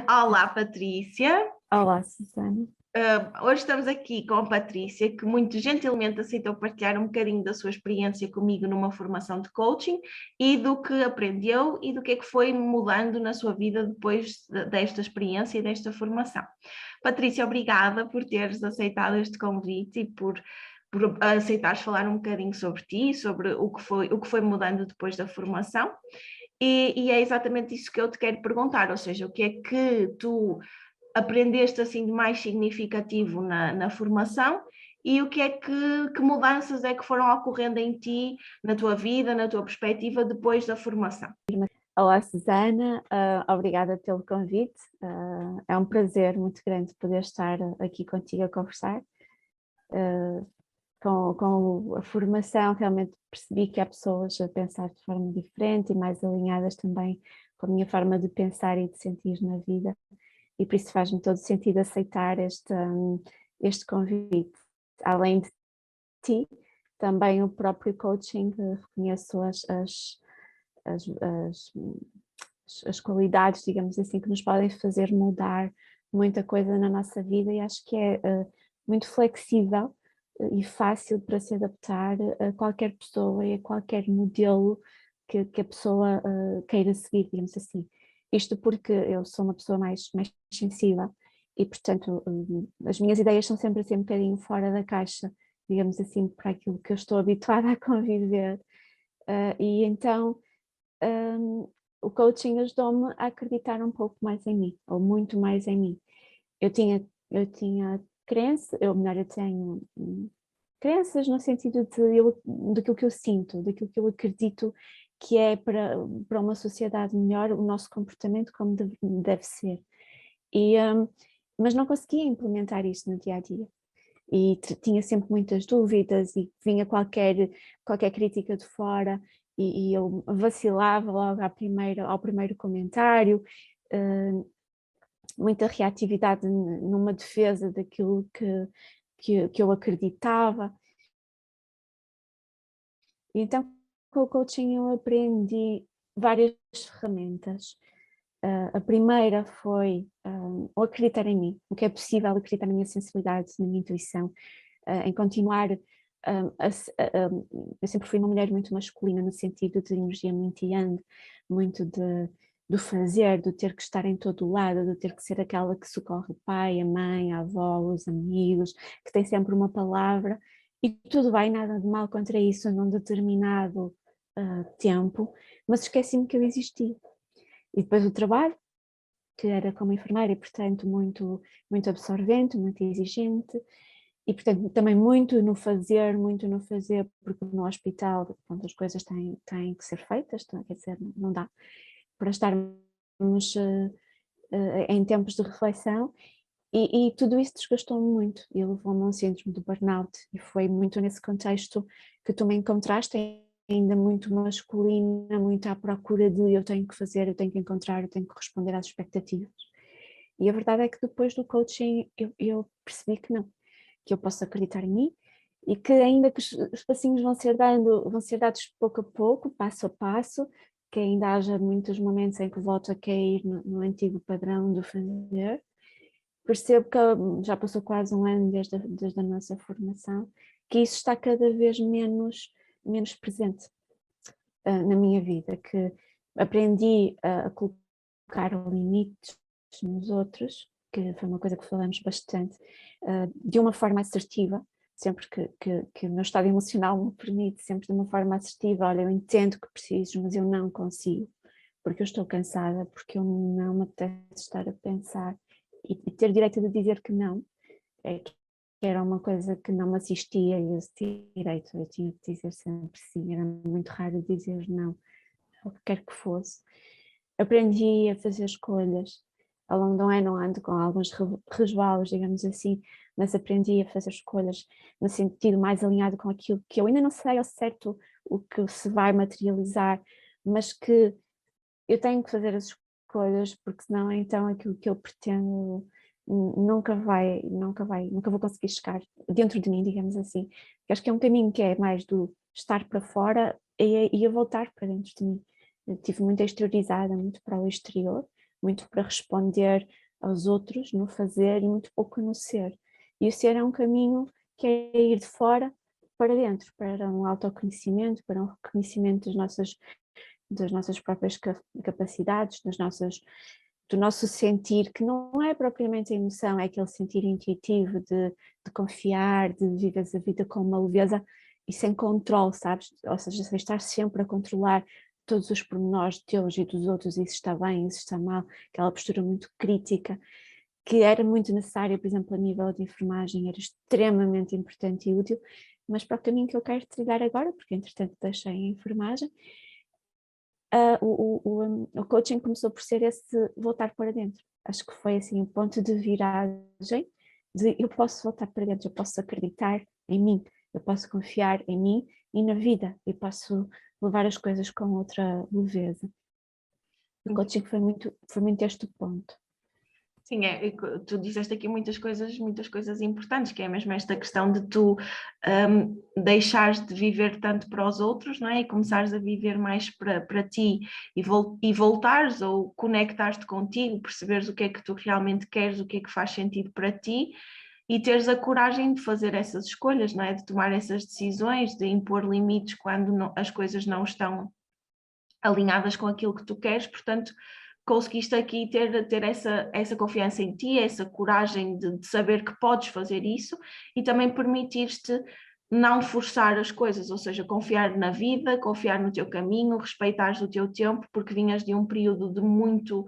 Olá, Patrícia. Olá, Susana. Hoje estamos aqui com a Patrícia, que muito gentilmente aceitou partilhar um bocadinho da sua experiência comigo numa formação de coaching e do que aprendeu e do que é que foi mudando na sua vida depois desta experiência e desta formação. Patrícia, obrigada por teres aceitado este convite e por aceitares falar um bocadinho sobre ti, sobre o que foi mudando depois da formação. E é exatamente isso que eu te quero perguntar, ou seja, o que é que tu aprendeste assim de mais significativo na formação e o que é que mudanças é que foram ocorrendo em ti, na tua vida, na tua perspectiva depois da formação? Olá, Susana. Obrigada pelo convite. É um prazer muito grande poder estar aqui contigo a conversar. Com a formação, realmente percebi que há pessoas a pensar de forma diferente e mais alinhadas também com a minha forma de pensar e de sentir na vida. E por isso faz-me todo sentido aceitar este convite. Além de ti, também o próprio coaching, reconheço as, as, as qualidades, digamos assim, que nos podem fazer mudar muita coisa na nossa vida, e acho que é muito flexível e fácil para se adaptar a qualquer pessoa e a qualquer modelo que a pessoa queira seguir, digamos assim. Isto porque eu sou uma pessoa mais sensível e, portanto, as minhas ideias são sempre assim um bocadinho fora da caixa, digamos assim, para aquilo que eu estou habituada a conviver. E então o coaching ajudou-me a acreditar um pouco mais em mim, ou muito mais em mim. Eu tinha crença, melhor, eu tenho crenças no sentido daquilo que eu sinto, daquilo que eu acredito que é para uma sociedade melhor o nosso comportamento como deve ser. Mas não conseguia implementar isto no dia a dia. E tinha sempre muitas dúvidas e vinha qualquer crítica de fora e eu vacilava logo ao primeiro comentário, muita reatividade numa defesa daquilo que eu acreditava. Então, com o coaching eu aprendi várias ferramentas. A primeira foi o acreditar em mim, o que é possível acreditar na minha sensibilidade, na minha intuição, em continuar. Eu sempre fui uma mulher muito masculina, no sentido de energia muito yang, muito do fazer, do ter que estar em todo o lado, do ter que ser aquela que socorre o pai, a mãe, a avó, os amigos, que tem sempre uma palavra, e tudo bem, nada de mal contra isso num determinado tempo, mas esqueci-me que eu existia. E depois o trabalho, que era como enfermeira e, portanto, muito absorvente, muito exigente, e, portanto, também muito no fazer, porque no hospital, pronto, as coisas têm que ser feitas, quer dizer, não dá para estarmos em tempos de reflexão, e tudo isso desgastou-me muito e levou-me a um síndrome do burnout, e foi muito nesse contexto que tu me encontraste, ainda muito masculina, muito à procura de eu tenho que fazer, eu tenho que encontrar, eu tenho que responder às expectativas. E a verdade é que depois do coaching eu percebi que não, que eu posso acreditar em mim e que ainda que os passinhos vão ser dados pouco a pouco, passo a passo, que ainda haja muitos momentos em que volto a cair no antigo padrão do fazer. Percebo que já passou quase um ano desde a nossa formação, que isso está cada vez menos presente na minha vida, que aprendi a colocar limites nos outros, que foi uma coisa que falamos bastante, de uma forma assertiva, sempre que o meu estado emocional me permite, sempre de uma forma assertiva. Olha, eu entendo que preciso, mas eu não consigo, porque eu estou cansada, porque eu não me apetece estar a pensar, e ter direito de dizer que não, que era uma coisa que não me assistia, e esse direito eu tinha que dizer sempre sim, era muito raro dizer não, o que quer que fosse. Aprendi a fazer escolhas. Ao longo do ano ando com alguns resvalos, digamos assim, mas aprendi a fazer escolhas no sentido mais alinhado com aquilo que eu ainda não sei ao certo o que se vai materializar, mas que eu tenho que fazer as escolhas, porque senão então aquilo que eu pretendo nunca vou conseguir chegar dentro de mim, digamos assim. Eu acho que é um caminho que é mais do estar para fora e a voltar para dentro de mim. Eu estive muito exteriorizada, muito para o exterior, muito para responder aos outros no fazer e muito pouco no ser. E o ser é um caminho que é ir de fora para dentro, para um autoconhecimento, para um reconhecimento das nossas próprias capacidades, do nosso sentir, que não é propriamente a emoção, é aquele sentir intuitivo de confiar, de viveres a vida com uma leveza e sem controle, sabes? Ou seja, sem estar sempre a controlar todos os pormenores teus e dos outros, isso está bem, isso está mal, aquela postura muito crítica, que era muito necessária, por exemplo, a nível de enfermagem, era extremamente importante e útil, mas para o caminho que eu quero trilhar agora, porque entretanto deixei a enfermagem, o coaching começou por ser esse voltar para dentro. Acho que foi assim o ponto de viragem de eu posso voltar para dentro, eu posso acreditar em mim, eu posso confiar em mim e na vida, eu posso levar as coisas com outra leveza. O coaching foi muito este ponto. Sim, tu disseste aqui muitas coisas importantes, que é mesmo esta questão de tu deixares de viver tanto para os outros, não é? E começares a viver mais para ti e voltares ou conectares-te contigo, perceberes o que é que tu realmente queres, o que é que faz sentido para ti e teres a coragem de fazer essas escolhas, não é? De tomar essas decisões, de impor limites quando as coisas não estão alinhadas com aquilo que tu queres, portanto conseguiste aqui ter essa confiança em ti, essa coragem de saber que podes fazer isso e também permitir-te não forçar as coisas, ou seja, confiar na vida, confiar no teu caminho, respeitares o teu tempo, porque vinhas de um período de muito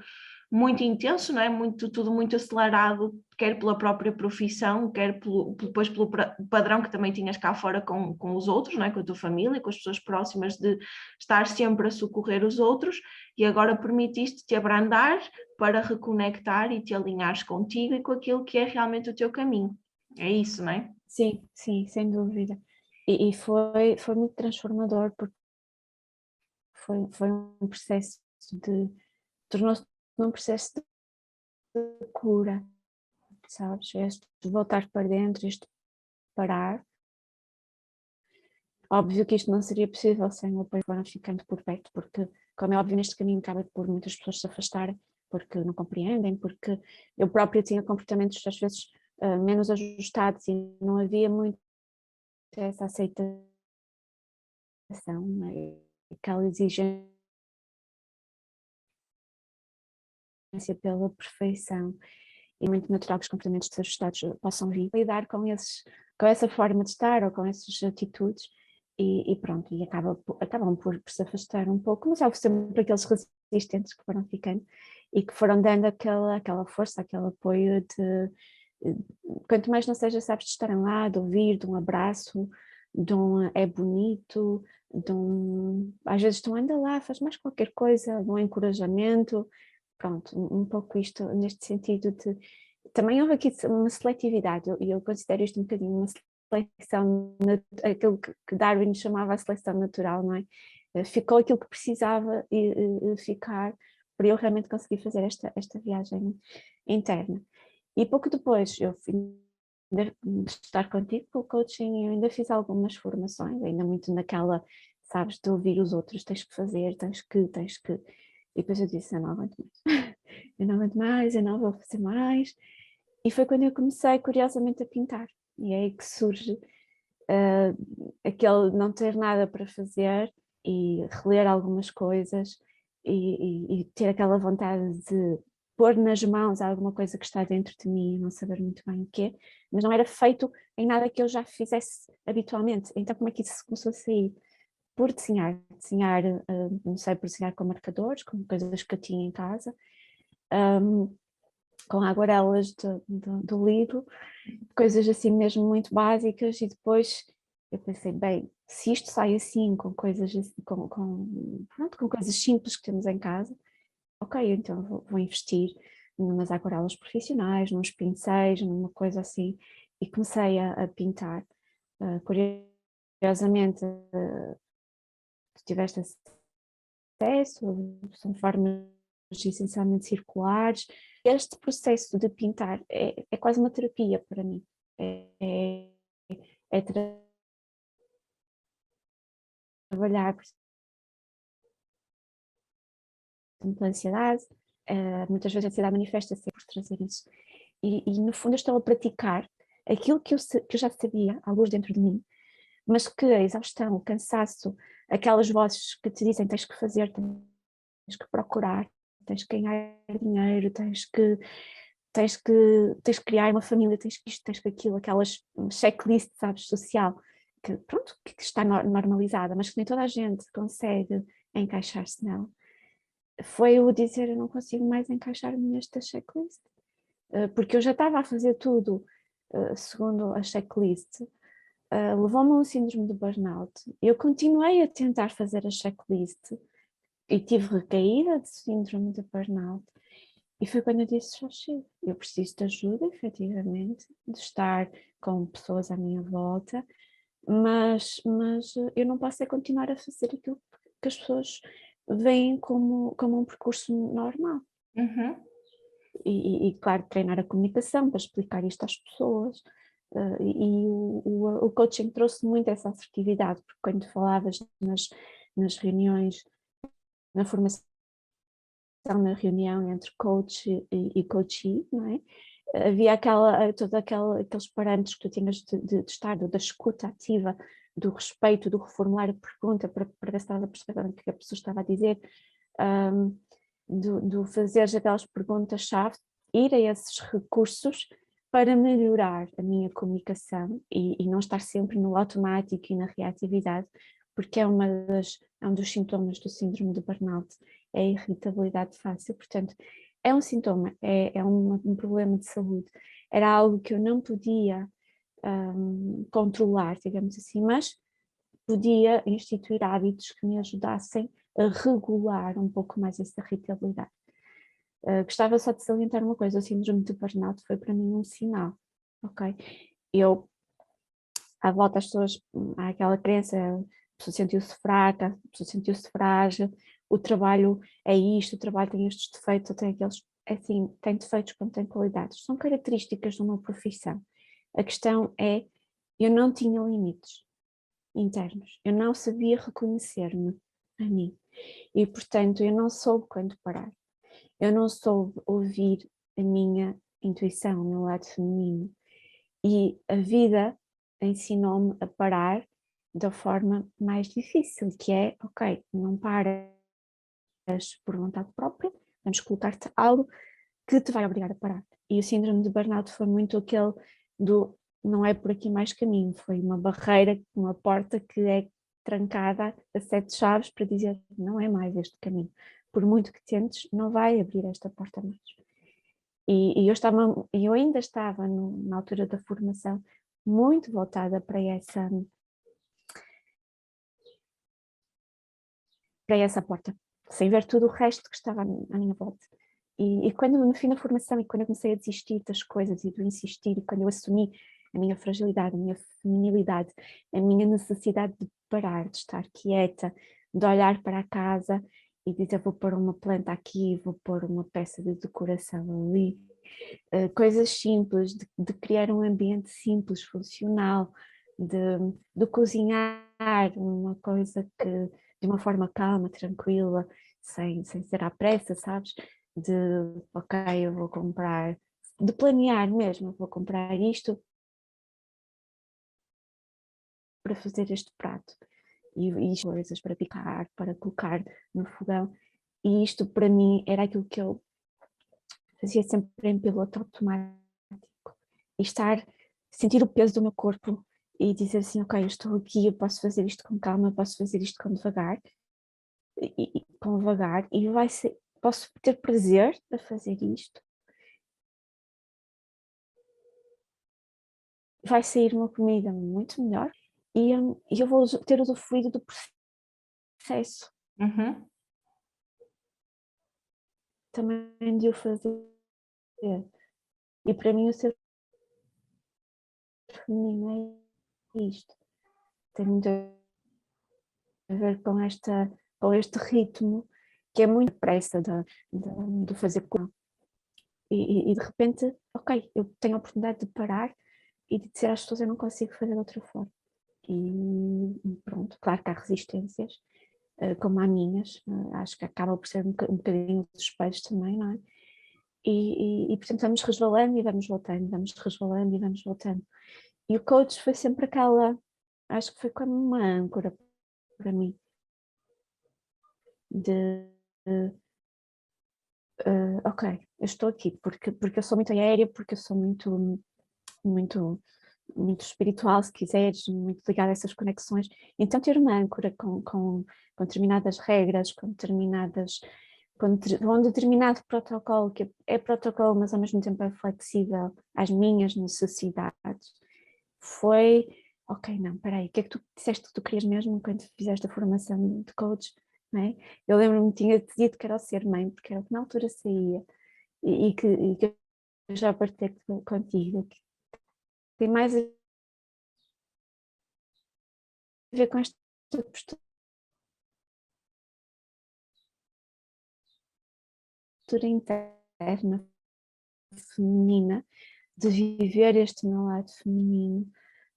intenso, não é? Tudo muito acelerado, quer pela própria profissão, quer depois pelo padrão que também tinhas cá fora com os outros, não é? Com a tua família, com as pessoas próximas, de estar sempre a socorrer os outros, e agora permitiste-te abrandar para reconectar e te alinhares contigo e com aquilo que é realmente o teu caminho. É isso, não é? Sim, sim, sem dúvida. E foi muito transformador, porque foi um processo tornou-se um processo de cura, sabes? Este voltar para dentro, este parar. Óbvio que isto não seria possível sem o apoio que foram ficando por perto, porque, como é óbvio, neste caminho acaba por muitas pessoas se afastarem, porque não compreendem, porque eu própria tinha comportamentos às vezes menos ajustados e não havia muito essa aceitação, né? Aquela exigência pela perfeição. E muito natural que os comportamentos desajustados possam vir lidar com essa forma de estar ou com essas atitudes e pronto, e acabam por se afastar um pouco, mas há sempre aqueles resistentes que foram ficando e que foram dando aquela força, aquele apoio quanto mais não seja, sabes, de estarem lá, de ouvir, de um abraço, de um é bonito, às vezes tu anda lá, faz mais qualquer coisa, de um encorajamento. Pronto, um pouco isto neste sentido de... Também houve aqui uma seletividade, e eu considero isto um bocadinho uma seleção, aquilo que Darwin chamava a seleção natural, não é? Ficou aquilo que precisava ficar para eu realmente conseguir fazer esta viagem interna. E pouco depois eu de estar contigo com o coaching, eu ainda fiz algumas formações, ainda muito naquela, sabes, de ouvir os outros, tens que fazer, tens que... E depois eu disse, eu não aguento mais, eu não aguento mais, eu não vou fazer mais. E foi quando eu comecei, curiosamente, a pintar. E é aí que surge aquele não ter nada para fazer e reler algumas coisas e ter aquela vontade de pôr nas mãos alguma coisa que está dentro de mim e não saber muito bem o quê, mas não era feito em nada que eu já fizesse habitualmente. Então como é que isso começou a sair? Por desenhar, comecei por desenhar com marcadores, com coisas que eu tinha em casa, com aguarelas do livro, coisas assim mesmo muito básicas, e depois eu pensei, bem, se isto sai assim, com coisas pronto, com coisas simples que temos em casa, ok, então vou investir numas aguarelas profissionais, nos pincéis, numa coisa assim, e comecei a pintar. Curiosamente, tu tiveste acesso, são formas essencialmente circulares. Este processo de pintar é quase uma terapia para mim. É trabalhar, por exemplo, a ansiedade, muitas vezes a ansiedade manifesta-se por trazer isso. E no fundo eu estou a praticar aquilo que eu já sabia, há luz dentro de mim, mas que a exaustão, o cansaço, aquelas vozes que te dizem tens que fazer, tens que procurar, tens que ganhar dinheiro, tens que criar uma família, tens que isto, tens que aquilo, aquelas checklists, sabes, social, que pronto, que está normalizada, mas que nem toda a gente consegue encaixar-se nela. Foi o dizer, eu não consigo mais encaixar-me nesta checklist, porque eu já estava a fazer tudo segundo a checklist, levou-me a um síndrome de burnout. Eu continuei a tentar fazer a checklist e tive recaída de síndrome de burnout. E foi quando eu disse, já chego, eu preciso de ajuda, efetivamente, de estar com pessoas à minha volta, mas eu não posso é continuar a fazer aquilo que as pessoas veem como um percurso normal. Uhum. E, claro, treinar a comunicação para explicar isto às pessoas. E o coaching trouxe muito essa assertividade, porque quando falavas nas reuniões, na formação, na reunião entre coach e coachee, não é? Havia aqueles parâmetros que tu tinhas de estar, da escuta ativa, do respeito, do reformular a pergunta para ver se estava a perceber o que a pessoa estava a dizer, do fazer aquelas perguntas-chave, ir a esses recursos para melhorar a minha comunicação e não estar sempre no automático e na reatividade, porque é um dos sintomas do síndrome de burnout, é a irritabilidade fácil. Portanto, é um sintoma, é um problema de saúde, era algo que eu não podia controlar, digamos assim, mas podia instituir hábitos que me ajudassem a regular um pouco mais essa irritabilidade. Gostava só de salientar uma coisa, o síndrome de burnout foi para mim um sinal, ok? Eu, à volta as pessoas, há aquela crença, a pessoa sentiu-se fraca, a pessoa sentiu-se frágil, o trabalho é isto, o trabalho tem estes defeitos, ou tem aqueles, assim, tem defeitos como tem qualidades, são características de uma profissão. A questão é, eu não tinha limites internos, eu não sabia reconhecer-me a mim, e portanto eu não soube quando parar. Eu não soube ouvir a minha intuição, o meu lado feminino. E a vida ensinou-me a parar da forma mais difícil, que é, ok, não paras por vontade própria, vamos colocar-te algo que te vai obrigar a parar. E o síndrome de burnout foi muito aquele do não é por aqui mais caminho, foi uma barreira, uma porta que é trancada a 7 chaves para dizer não é mais este caminho. Por muito que tentes, não vai abrir esta porta mais. E eu ainda estava na altura da formação muito voltada para essa porta, sem ver tudo o resto que estava à minha volta. E quando no fim da formação, e quando eu comecei a desistir das coisas e do insistir, e quando eu assumi a minha fragilidade, a minha feminilidade, a minha necessidade de parar, de estar quieta, de olhar para a casa e dizer vou pôr uma planta aqui, vou pôr uma peça de decoração ali, coisas simples, de criar um ambiente simples, funcional, de cozinhar uma coisa que de uma forma calma, tranquila, sem ser à pressa, sabes? De, ok, eu vou comprar, de planear mesmo, vou comprar isto para fazer este prato, e coisas para picar, para colocar no fogão, e isto para mim era aquilo que eu fazia sempre em piloto automático, e sentir o peso do meu corpo e dizer assim, ok, eu estou aqui, eu posso fazer isto com calma, eu posso fazer isto com devagar, e vai ser, posso ter prazer a fazer isto, vai sair uma comida muito melhor e eu vou ter usufruído do processo Uhum. também de o fazer. E para mim o ser feminino é isto, tem muito a ver com este ritmo que é muito pressa de fazer com. E de repente, ok, eu tenho a oportunidade de parar e de dizer às pessoas eu não consigo fazer de outra forma. E pronto, claro que há resistências, como há minhas, acho que acaba por ser um bocadinho dos espelhos também, não é? E portanto vamos resvalando e vamos voltando, vamos resvalando e vamos voltando. E o coach foi sempre aquela, acho que foi como uma âncora para mim, de ok, eu estou aqui porque eu sou muito aérea, porque eu sou muito, muito espiritual, se quiseres, muito ligada a essas conexões. Então ter uma âncora com determinadas regras, com um determinado protocolo, que é protocolo, mas ao mesmo tempo é flexível às minhas necessidades, foi, ok, não, peraí, o que é que tu disseste que tu querias mesmo quando fizeste a formação de coach? Não é? Eu lembro-me que tinha dito que era o ser mãe, porque era o que na altura saía, e que eu já partilhei contigo, que tem mais a ver com esta postura interna feminina, de viver este meu lado feminino,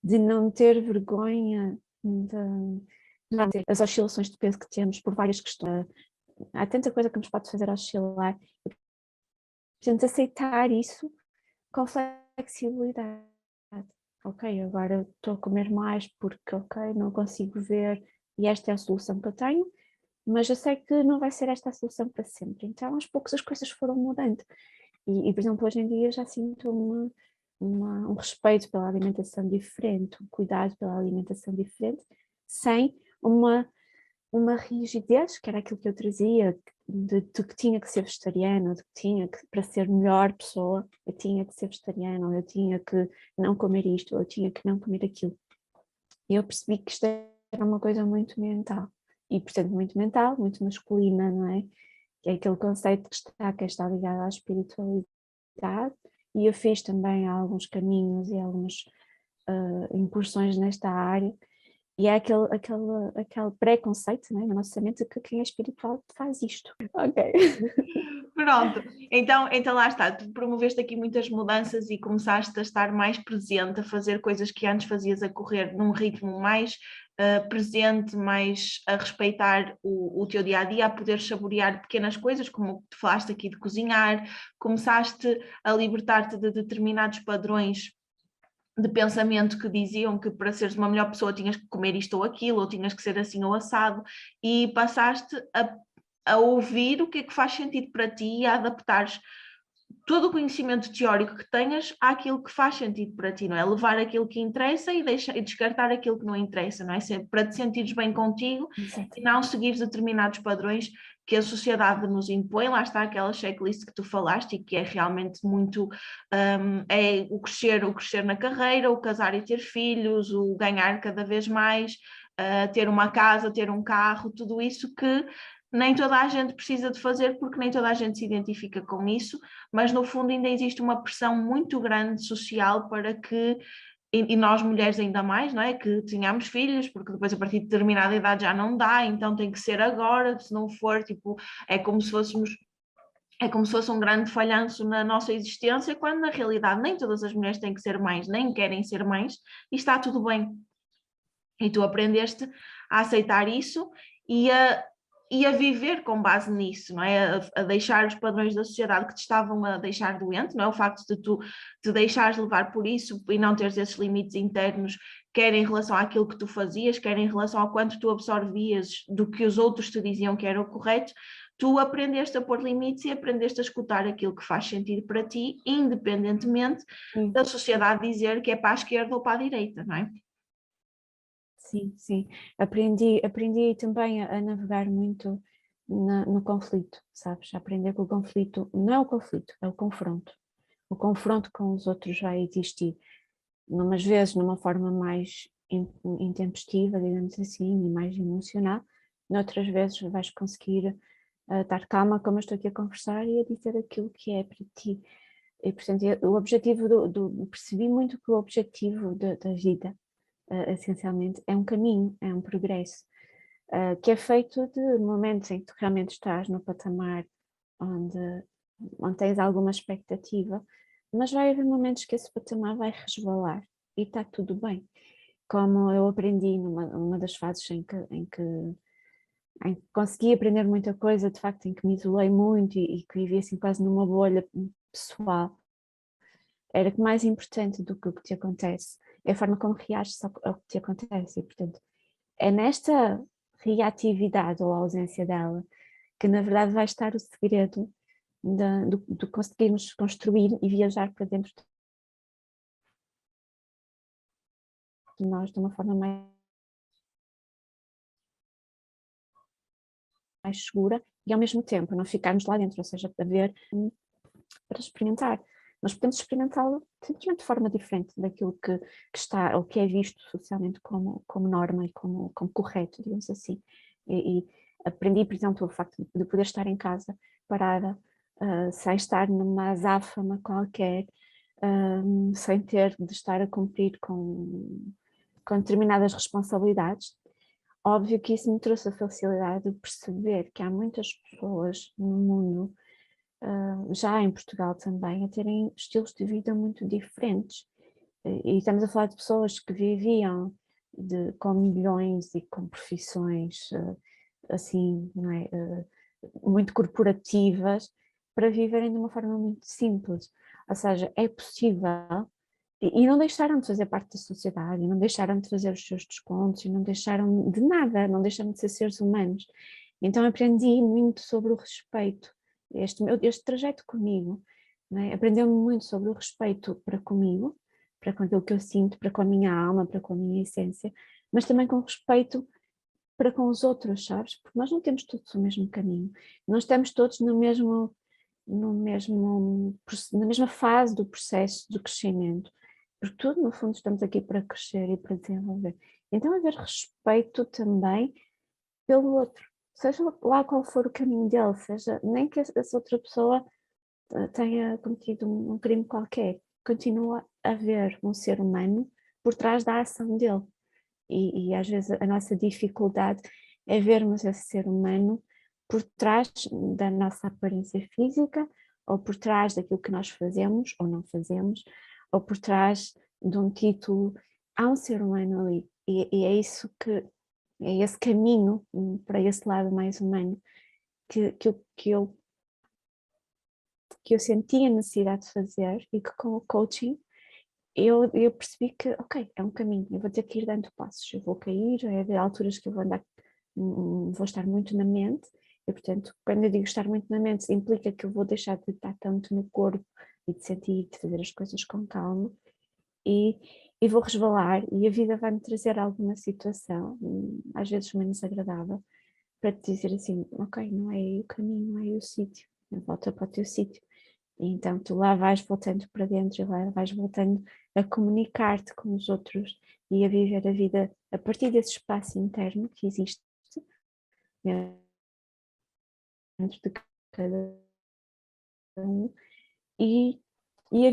de não ter vergonha as oscilações de peso que temos por várias questões. Há tanta coisa que nos pode fazer oscilar. Portanto, aceitar isso com flexibilidade. Ok, agora estou a comer mais porque, ok, não consigo ver e esta é a solução que eu tenho, mas eu sei que não vai ser esta a solução para sempre. Então, aos poucos as coisas foram mudando. Por exemplo, hoje em dia já sinto um respeito pela alimentação diferente, um cuidado pela alimentação diferente, sem uma rigidez, que era aquilo que eu trazia, de que tinha que ser vegetariana, de que tinha que, para ser melhor pessoa, eu tinha que ser vegetariana, ou eu tinha que não comer isto, ou eu tinha que não comer aquilo. E eu percebi que isto era uma coisa muito mental, e portanto muito mental, muito masculina, não é? Que é aquele conceito que está ligado à espiritualidade, e eu fiz também alguns caminhos e algumas incursões nesta área, e é aquele preconceito, né, na nossa mente, que quem é espiritual faz isto. Ok. Pronto, então lá está, tu promoveste aqui muitas mudanças e começaste a estar mais presente, a fazer coisas que antes fazias a correr num ritmo mais presente, mais a respeitar o teu dia-a-dia, a poder saborear pequenas coisas, como tu falaste aqui de cozinhar, começaste a libertar-te de determinados padrões de pensamento que diziam que para seres uma melhor pessoa tinhas que comer isto ou aquilo, ou tinhas que ser assim ou assado, e passaste a ouvir o que é que faz sentido para ti e a adaptares todo o conhecimento teórico que tenhas àquilo que faz sentido para ti, não é? Levar aquilo que interessa e descartar aquilo que não interessa, não é? Para te sentires bem contigo e não seguir determinados padrões que a sociedade nos impõe. Lá está aquela checklist que tu falaste e que é realmente muito é o crescer na carreira, o casar e ter filhos, o ganhar cada vez mais, ter uma casa, ter um carro, tudo isso que nem toda a gente precisa de fazer porque nem toda a gente se identifica com isso, mas no fundo ainda existe uma pressão muito grande social para que, e nós mulheres ainda mais, não é? Que tenhamos filhos, porque depois a partir de determinada idade já não dá, então tem que ser agora, se não for, tipo, é como se fôssemos. É como se fosse um grande falhanço na nossa existência, quando na realidade nem todas as mulheres têm que ser mães, nem querem ser mães, e está tudo bem. E tu aprendeste a aceitar isso e a viver com base nisso, não é? A deixar os padrões da sociedade que te estavam a deixar doente, não é? O facto de tu te deixares levar por isso e não teres esses limites internos, quer em relação àquilo que tu fazias, quer em relação ao quanto tu absorvias do que os outros te diziam que era o correto, tu aprendeste a pôr limites e aprendeste a escutar aquilo que faz sentido para ti, independentemente da sociedade dizer que é para a esquerda ou para a direita, não é? Sim, sim. Aprendi também a navegar muito no conflito, sabes? A aprender que o conflito não é o conflito, é o confronto. O confronto com os outros vai existir, umas vezes numa forma mais intempestiva, digamos assim, e mais emocional, noutras vezes vais conseguir estar calma, como eu estou aqui a conversar e a dizer aquilo que é para ti. E, portanto, o objetivo percebi muito que o objetivo da vida essencialmente, é um caminho, é um progresso, que é feito de momentos em que tu realmente estás no patamar onde, onde tens alguma expectativa, mas vai haver momentos que esse patamar vai resvalar e está tudo bem. Como eu aprendi numa das fases em que em que consegui aprender muita coisa, de facto, em que me isolei muito e que vivi assim quase numa bolha pessoal, era que mais importante do que o que te acontece é a forma como reages ao que te acontece. E, portanto, é nesta reatividade ou ausência dela que, na verdade, vai estar o segredo de conseguirmos construir e viajar para dentro de nós de uma forma mais segura e, ao mesmo tempo, não ficarmos lá dentro, ou seja, para ver, para experimentar. Nós podemos experimentá-lo simplesmente de forma diferente daquilo que está, ou que é visto socialmente como norma e como correto, digamos assim. E aprendi, por exemplo, o facto de poder estar em casa parada, sem estar numa azáfama qualquer, sem ter de estar a cumprir com determinadas responsabilidades. Óbvio que isso me trouxe a facilidade de perceber que há muitas pessoas no mundo, já em Portugal também, a terem estilos de vida muito diferentes. E estamos a falar de pessoas que viviam com milhões e com profissões assim, não é, muito corporativas, para viverem de uma forma muito simples. Ou seja, é possível, e não deixaram de fazer parte da sociedade, e não deixaram de fazer os seus descontos, e não deixaram de nada, não deixaram de ser seres humanos. Então aprendi muito sobre o respeito. Este trajeto comigo, não é? Aprendeu-me muito sobre o respeito para comigo, para com aquilo que eu sinto, para com a minha alma, para com a minha essência, mas também com respeito para com os outros, sabes? Porque nós não temos todos o mesmo caminho, não estamos todos na mesma fase do processo de crescimento, porque tudo, no fundo, estamos aqui para crescer e para desenvolver. Então, haver respeito também pelo outro, seja lá qual for o caminho dele, seja nem que essa outra pessoa tenha cometido um crime qualquer, continua a haver um ser humano por trás da ação dele. E às vezes a nossa dificuldade é vermos esse ser humano por trás da nossa aparência física, ou por trás daquilo que nós fazemos ou não fazemos, ou por trás de um título. Há um ser humano ali, e é isso que é esse caminho para esse lado mais humano que eu senti a necessidade de fazer, e que com o coaching eu percebi que, ok, é um caminho, eu vou ter que ir dando passos, eu vou cair, vai haver alturas que eu vou andar, vou estar muito na mente, e portanto, quando eu digo estar muito na mente, implica que eu vou deixar de estar tanto no corpo e de sentir, de fazer as coisas com calma, e, e vou resvalar, e a vida vai-me trazer alguma situação, às vezes menos agradável, para te dizer assim, ok, não é aí o caminho, não é aí o sítio, volta para o teu sítio. E então tu lá vais voltando para dentro e lá vais voltando a comunicar-te com os outros e a viver a vida a partir desse espaço interno que existe dentro de cada um, e, e a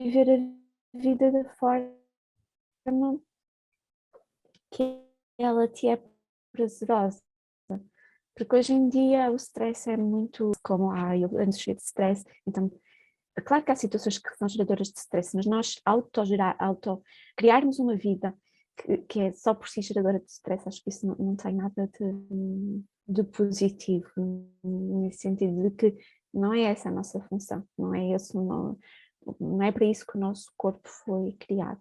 viver a vida da forma que ela te é prazerosa. Porque hoje em dia o stress é muito como, eu ando cheio de stress, então claro que há situações que são geradoras de stress, mas nós criarmos uma vida que é só por si geradora de stress, acho que isso não tem nada de positivo, nesse sentido de que não é essa a nossa função, não é esse, não é para isso que o nosso corpo foi criado,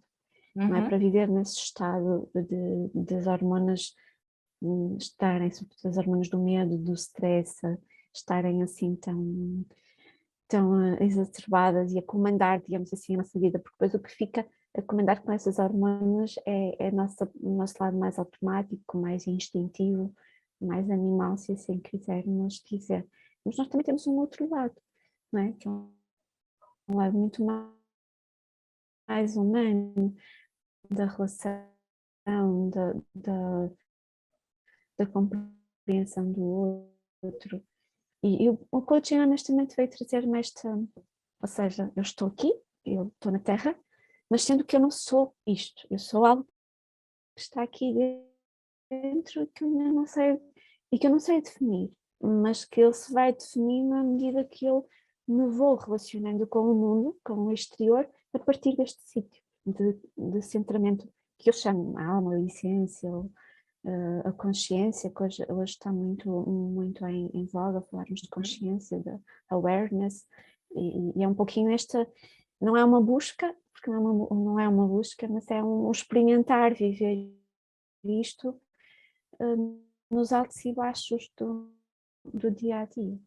não é para viver nesse estado das hormonas estarem, sobretudo as hormonas do medo, do stress, estarem assim tão exacerbadas e a comandar, digamos assim, a nossa vida, porque depois o que fica a comandar com essas hormonas é o nosso lado mais automático, mais instintivo, mais animal, se assim quisermos dizer. Mas nós também temos um outro lado, não é? Que é um lado muito mais humano, da relação, da compreensão do outro. E o coaching honestamente veio trazer-me ou seja, eu estou aqui, eu estou na Terra, mas sendo que eu não sou isto, eu sou algo que está aqui dentro que eu ainda não sei, e que eu não sei definir, mas que ele se vai definindo à medida que eu me vou relacionando com o mundo, com o exterior, a partir deste sítio de centramento que eu chamo a alma, a essência, a consciência, que hoje está muito em voga falarmos de consciência, de awareness, e é um pouquinho esta, não é uma busca, porque não é uma busca, mas é um experimentar, viver isto nos altos e baixos do dia a dia.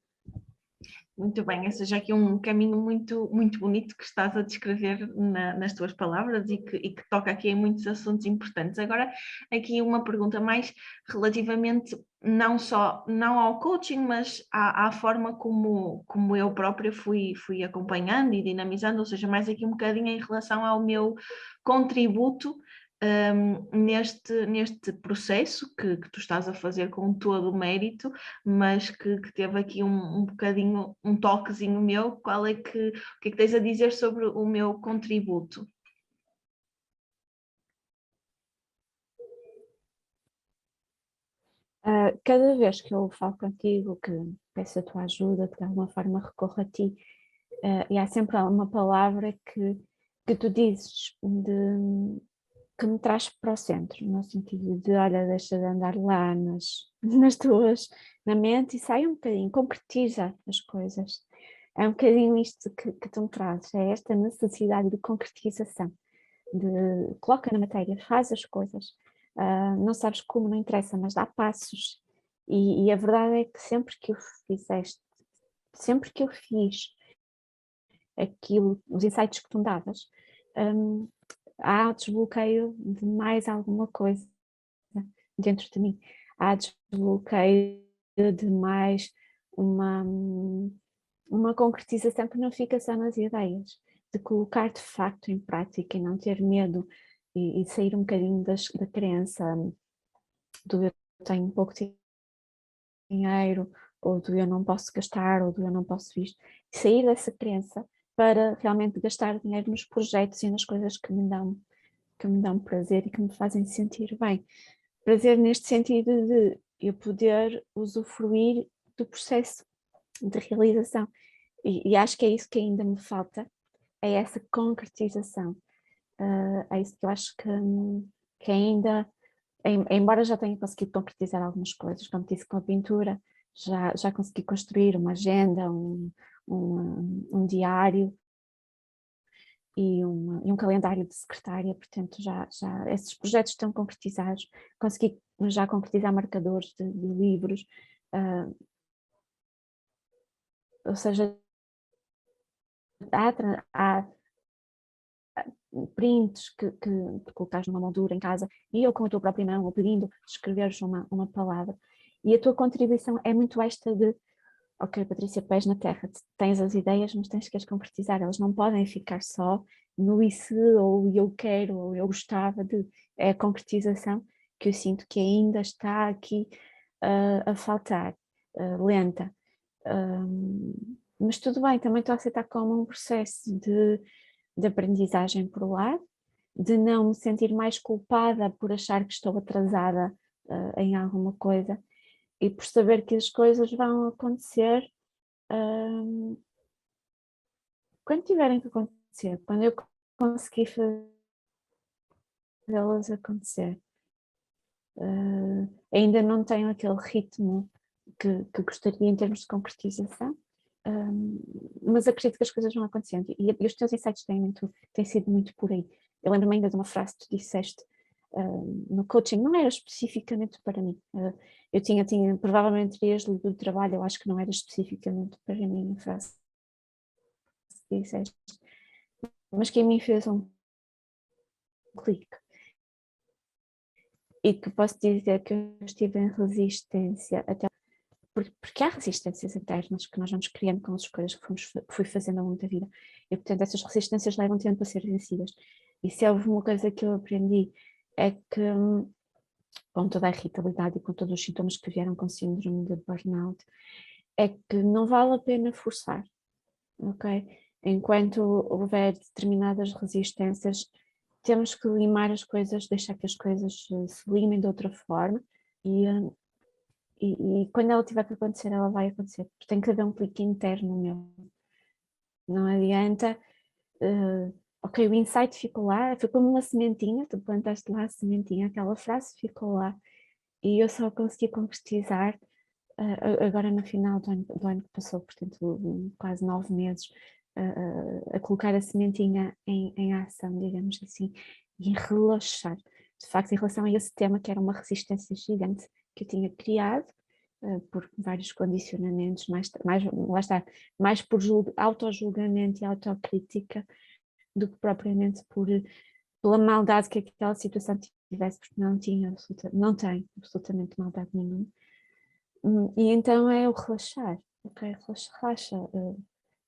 Muito bem, esse é já aqui um caminho muito, muito bonito que estás a descrever nas tuas palavras e que toca aqui em muitos assuntos importantes. Agora, aqui uma pergunta mais relativamente não ao coaching, mas à forma como eu própria fui acompanhando e dinamizando, ou seja, mais aqui um bocadinho em relação ao meu contributo neste processo que tu estás a fazer com todo o mérito, mas que teve aqui um bocadinho, um toquezinho meu. O que é que tens a dizer sobre o meu contributo? Cada vez que eu falo contigo, que peço a tua ajuda, que de alguma forma recorro a ti, e há sempre uma palavra que tu dizes que me traz para o centro, no sentido de, olha, deixa de andar lá na mente e sai um bocadinho, concretiza as coisas. É um bocadinho isto que tu me trazes, é esta necessidade de concretização, de coloca na matéria, faz as coisas, não sabes como, não interessa, mas dá passos. E a verdade é que sempre que o fizeste, sempre que eu fiz aquilo, os insights que tu me davas, há desbloqueio de mais alguma coisa dentro de mim. Há desbloqueio de mais uma concretização que não fica só nas ideias, de colocar de facto em prática e não ter medo e sair um bocadinho da crença do eu tenho pouco dinheiro, ou do eu não posso gastar, ou do eu não posso isto, e sair dessa crença para realmente gastar dinheiro nos projetos e nas coisas que me dão prazer e que me fazem sentir bem. Prazer neste sentido de eu poder usufruir do processo de realização. E acho que é isso que ainda me falta, é essa concretização. É isso que eu acho que ainda, embora já tenha conseguido concretizar algumas coisas, como disse com a pintura, já consegui construir uma agenda, um diário, e um calendário de secretária, portanto já esses projetos estão concretizados, consegui já concretizar marcadores de livros, ou seja, há prints que colocares numa moldura em casa e eu com a tua própria mão, ou pedindo, escreveres uma palavra, e a tua contribuição é muito esta de ok, Patrícia, pés na terra, tens as ideias, mas tens que as concretizar, elas não podem ficar só no e se, ou eu quero, ou eu gostava de, é a concretização que eu sinto que ainda está aqui a faltar, lenta. Mas tudo bem, também estou a aceitar como um processo de aprendizagem por lá, de não me sentir mais culpada por achar que estou atrasada em alguma coisa, e por saber que as coisas vão acontecer quando tiverem que acontecer, quando eu conseguir fazê-las acontecer. Ainda não tenho aquele ritmo que gostaria em termos de concretização, mas acredito que as coisas vão acontecendo e os teus insights têm sido muito por aí. Eu lembro-me ainda de uma frase que tu disseste no coaching, não era especificamente para mim. Eu tinha provavelmente desde do trabalho, eu acho que não era especificamente para mim a frase que disseste, mas que em mim fez um clique. E que posso dizer que eu estive em resistência até porque há resistências internas que nós vamos criando com as escolhas que fui fazendo ao longo da vida, e portanto essas resistências levam tempo a ser vencidas. E se houve uma coisa que eu aprendi é que, com toda a irritabilidade e com todos os sintomas que vieram com síndrome de burnout, é que não vale a pena forçar, ok? Enquanto houver determinadas resistências, temos que limar as coisas, deixar que as coisas se limem de outra forma e quando ela tiver que acontecer, ela vai acontecer. Tem que haver um clique interno meu. Não adianta, ok, o insight ficou lá, foi como uma sementinha, tu plantaste lá a sementinha, aquela frase ficou lá E eu só consegui concretizar agora no final do ano que passou, portanto quase 9 meses, a colocar a sementinha em ação, digamos assim, e relaxar. De facto, em relação a esse tema, que era uma resistência gigante que eu tinha criado, por vários condicionamentos, lá está, mais por auto-julgamento e autocrítica do que propriamente pela maldade que aquela situação tivesse, porque não tem absolutamente maldade nenhuma. E então é o relaxar, ok? Relaxa,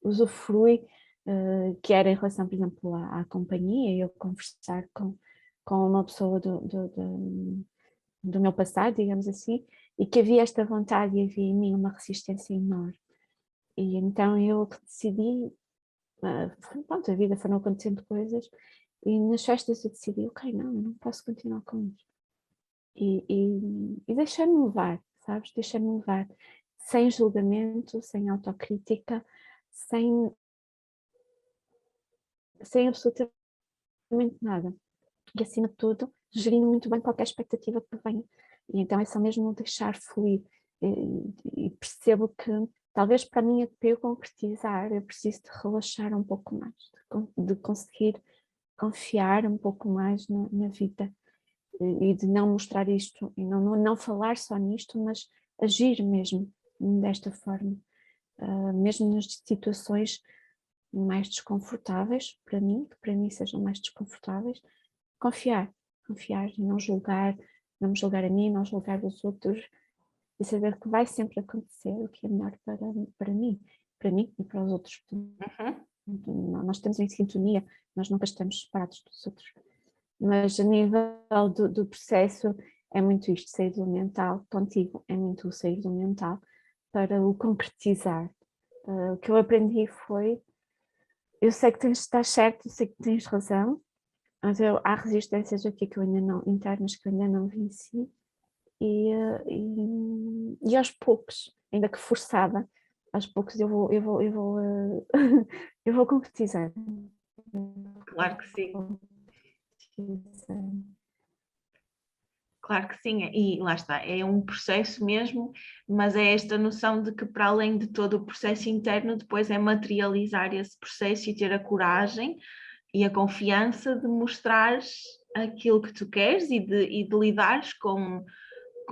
usufrui, quer em relação, por exemplo, à companhia, eu conversar com uma pessoa do meu passado, digamos assim, e que havia esta vontade e havia em mim uma resistência enorme. E então eu decidi, pronto, a vida foram acontecendo coisas, e nas festas eu decidi, ok, não, eu não posso continuar com isto. E deixar-me levar, sabes? Deixar-me levar, sem julgamento, sem autocrítica, sem absolutamente nada. E acima de tudo, gerindo muito bem qualquer expectativa que venha. E então é só mesmo deixar fluir. E percebo que talvez para mim, para eu concretizar, eu preciso de relaxar um pouco mais, de conseguir confiar um pouco mais na vida e de não mostrar isto, e não falar só nisto, mas agir mesmo desta forma, mesmo nas situações mais desconfortáveis para mim, que para mim sejam mais desconfortáveis, confiar e não me julgar a mim, não julgar os outros, e saber que vai sempre acontecer o que é melhor para mim e para os outros. Nós estamos em sintonia, nós nunca estamos separados dos outros. Mas a nível do processo é muito isto, sair do mental, contigo é muito sair do mental para o concretizar. O que eu aprendi foi, eu sei que estás certo, eu sei que tens razão, mas há resistências aqui que eu ainda não, internas que eu ainda não venci, e aos poucos, ainda que forçada, aos poucos eu vou concretizar. Claro que sim. Claro que sim, e lá está, é um processo mesmo, mas é esta noção de que para além de todo o processo interno, depois é materializar esse processo e ter a coragem e a confiança de mostrares aquilo que tu queres e de lidares com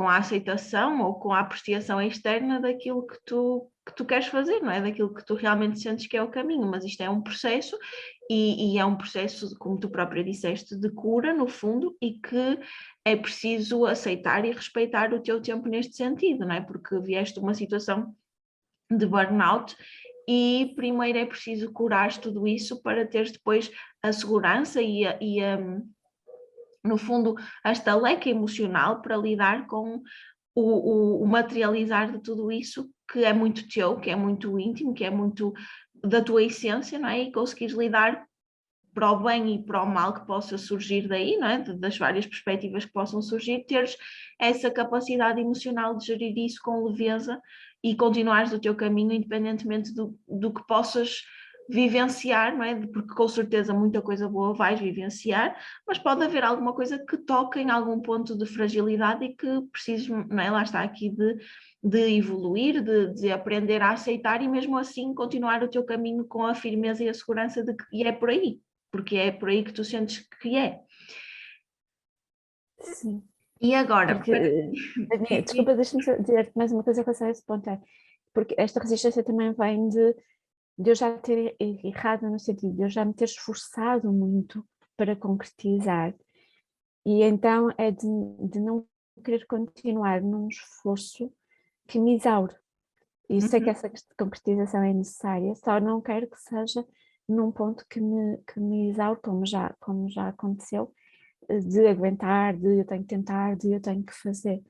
a aceitação ou com a apreciação externa daquilo que tu queres fazer, não é? Daquilo que tu realmente sentes que é o caminho, mas isto é um processo e é um processo, como tu própria disseste, de cura, no fundo, e que é preciso aceitar e respeitar o teu tempo neste sentido, não é? Porque vieste de uma situação de burnout e primeiro é preciso curar tudo isso para teres depois a segurança no fundo, a estaleca emocional para lidar com o materializar de tudo isso que é muito teu, que é muito íntimo, que é muito da tua essência, não é? E conseguires lidar para o bem e para o mal que possa surgir daí, não é? Das várias perspectivas que possam surgir, teres essa capacidade emocional de gerir isso com leveza e continuares o teu caminho independentemente do que possas vivenciar, não é? Porque com certeza muita coisa boa vais vivenciar, mas pode haver alguma coisa que toque em algum ponto de fragilidade e que precises, não é? Lá está aqui de evoluir, de aprender a aceitar e mesmo assim continuar o teu caminho com a firmeza e a segurança de que é por aí, porque é por aí que tu sentes que é. Sim. E agora? Desculpa, deixa-me dizer mais uma coisa em relação a esse ponto, porque esta resistência também vem de eu já ter errado no sentido de eu já me ter esforçado muito para concretizar, e então é de não querer continuar num esforço que me exaure. E sei que essa concretização é necessária, só não quero que seja num ponto que me exaure, como já aconteceu, de aguentar, de eu tenho que tentar, de eu tenho que fazer.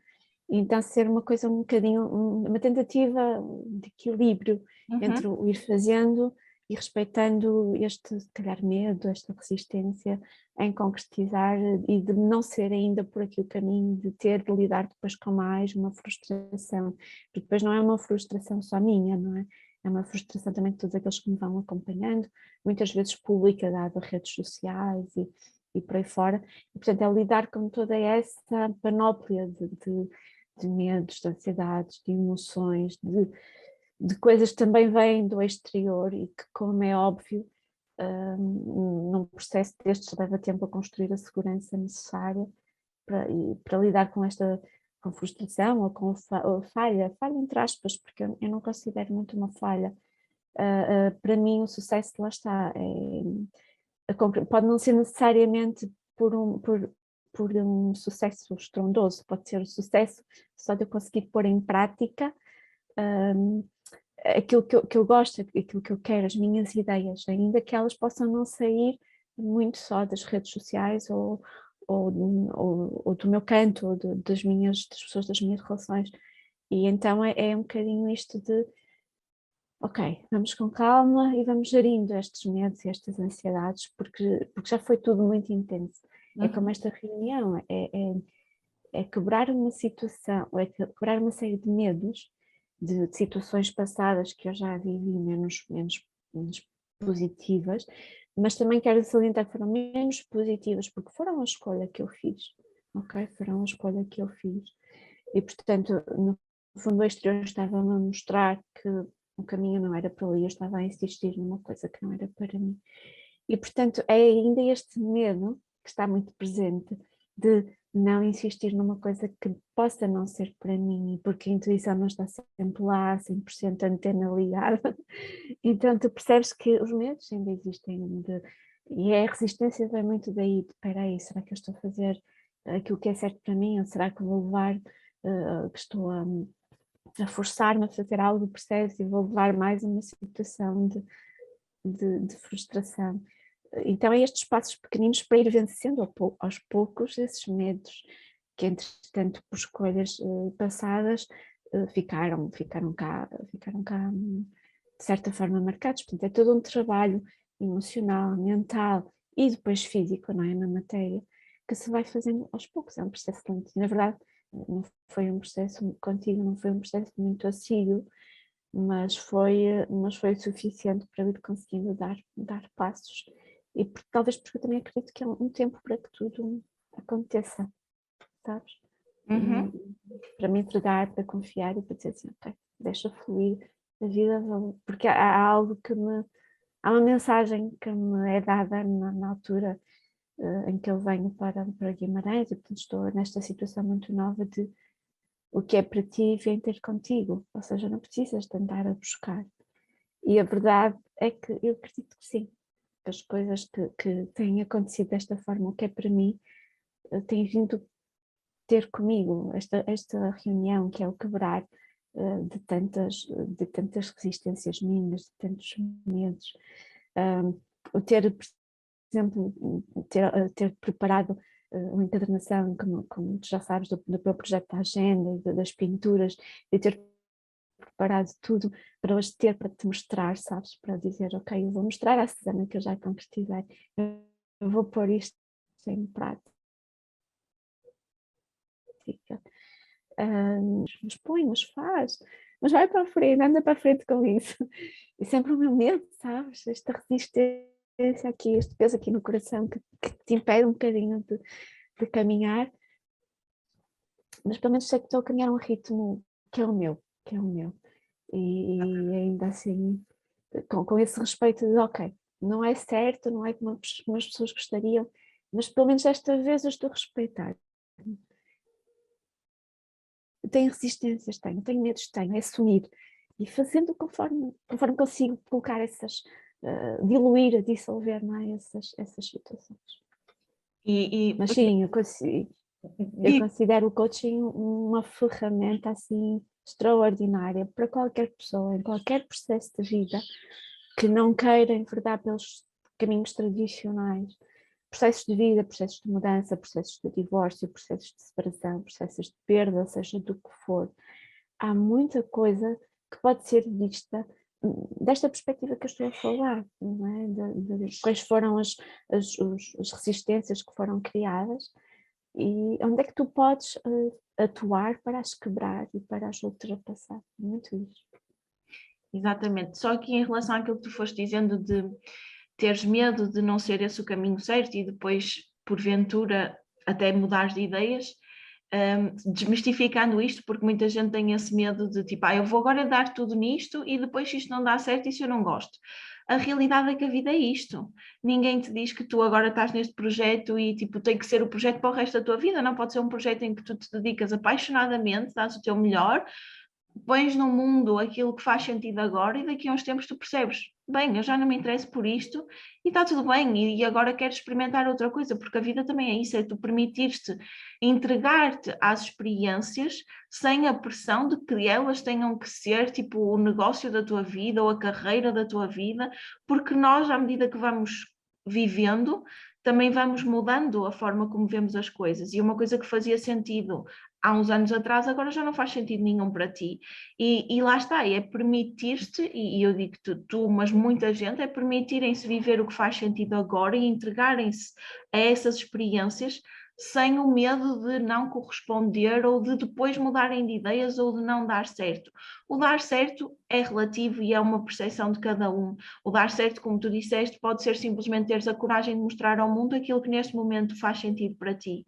Então ser uma coisa um bocadinho, uma tentativa de equilíbrio entre o ir fazendo e respeitando este, se calhar, medo, esta resistência em concretizar e de não ser ainda por aqui o caminho, de ter de lidar depois com mais uma frustração, porque depois não é uma frustração só minha, não é? É uma frustração também de todos aqueles que me vão acompanhando, muitas vezes pública, dada redes sociais e por aí fora. E, portanto, é lidar com toda essa panóplia de medos, de ansiedades, de emoções, de coisas que também vêm do exterior e que, como é óbvio, num processo destes leva tempo a construir a segurança necessária para lidar com esta com frustração ou com falha entre aspas, porque eu não considero muito uma falha. Para mim o sucesso lá está, pode não ser necessariamente por um sucesso estrondoso, pode ser o sucesso só de eu conseguir pôr em prática aquilo que eu gosto, aquilo que eu quero, as minhas ideias, ainda que elas possam não sair muito só das redes sociais ou do meu canto, ou das pessoas das minhas relações. E então é um bocadinho isto de ok, vamos com calma e vamos gerindo estes medos e estas ansiedades, porque já foi tudo muito intenso. É como esta reunião, é quebrar uma situação, é quebrar uma série de medos, de situações passadas que eu já vivi menos positivas, mas também quero salientar que foram menos positivas porque foram a escolha que eu fiz, ok? Foram a escolha que eu fiz. E, portanto, no fundo, o exterior estava-me a mostrar que o caminho não era para ali, eu estava a insistir numa coisa que não era para mim. E, portanto, é ainda este medo que está muito presente de não insistir numa coisa que possa não ser para mim, porque a intuição não está sempre lá, 100% antena ligada. Então, tu percebes que os medos ainda existem. E a resistência vem muito daí, de espera aí, será que eu estou a fazer aquilo que é certo para mim, ou será que vou levar, que estou a forçar-me a fazer algo, percebes? E vou levar mais uma situação de frustração. Então é estes passos pequeninos para ir vencendo aos poucos esses medos que, entretanto, por escolhas passadas, ficaram cá de certa forma marcados. Portanto, é todo um trabalho emocional, mental e depois físico, não é? Na matéria, que se vai fazendo aos poucos. É um processo lento. Na verdade, não foi um processo contigo, não foi um processo muito assíduo, mas foi o suficiente para eu ir conseguindo dar passos. E talvez porque eu também acredito que é um tempo para que tudo aconteça, sabes? Para me entregar, para confiar e para dizer assim, ok, deixa fluir a vida, porque há algo há uma mensagem que me é dada na altura em que eu venho para Guimarães, e portanto estou nesta situação muito nova de o que é para ti vem ter contigo, ou seja, não precisas de andar a buscar. E a verdade é que eu acredito que sim, que as coisas que têm acontecido desta forma, o que é para mim, têm vindo ter comigo esta reunião, que é o quebrar de tantas resistências minhas, de tantos medos, o ter, por exemplo, ter preparado uma encadernação, como tu já sabes, do meu projeto da agenda, das pinturas, e ter preparado tudo para hoje para te mostrar, sabes, para dizer, ok, eu vou mostrar à Susana que eu já concretizei, eu vou pôr isto em prática. Mas põe, mas faz, mas vai para a frente, anda para a frente com isso. E sempre o meu medo, sabes, esta resistência aqui, este peso aqui no coração que te impede um bocadinho de caminhar, mas pelo menos sei que estou a caminhar um ritmo que é o meu, e ainda assim com esse respeito de ok, não é certo, não é como as pessoas gostariam, mas pelo menos desta vez eu estou a respeitar. Tenho resistências, tenho medos, é assumir e fazendo conforme consigo colocar diluir, dissolver, não é? essas situações. Mas sim, eu considero o coaching uma ferramenta assim extraordinária para qualquer pessoa, em qualquer processo de vida que não queira enverdar pelos caminhos tradicionais, processos de vida, processos de mudança, processos de divórcio, processos de separação, processos de perda, seja do que for. Há muita coisa que pode ser vista desta perspectiva que eu estou a falar, não é? De quais foram as resistências que foram criadas e onde é que tu podes atuar para as quebrar e para as ultrapassar. Muito isso. Exatamente. Só que em relação àquilo que tu foste dizendo de teres medo de não ser esse o caminho certo e depois porventura até mudar de ideias, desmistificando isto, porque muita gente tem esse medo de tipo, eu vou agora dar tudo nisto e depois se isto não dá certo, isso eu não gosto. A realidade é que a vida é isto. Ninguém te diz que tu agora estás neste projeto e tipo, tem que ser o projeto para o resto da tua vida, não pode ser um projeto em que tu te dedicas apaixonadamente, dás o teu melhor, pões no mundo aquilo que faz sentido agora e daqui a uns tempos tu percebes, bem, eu já não me interesso por isto e está tudo bem, e agora quero experimentar outra coisa, porque a vida também é isso, é tu permitir-te entregar-te às experiências sem a pressão de que elas tenham que ser tipo o negócio da tua vida ou a carreira da tua vida, porque nós, à medida que vamos vivendo, também vamos mudando a forma como vemos as coisas. E uma coisa que fazia sentido há uns anos atrás, agora já não faz sentido nenhum para ti. E lá está, é permitir-te, e eu digo tu, mas muita gente, é permitirem-se viver o que faz sentido agora e entregarem-se a essas experiências sem o medo de não corresponder ou de depois mudarem de ideias ou de não dar certo. O dar certo é relativo e é uma percepção de cada um. O dar certo, como tu disseste, pode ser simplesmente teres a coragem de mostrar ao mundo aquilo que neste momento faz sentido para ti.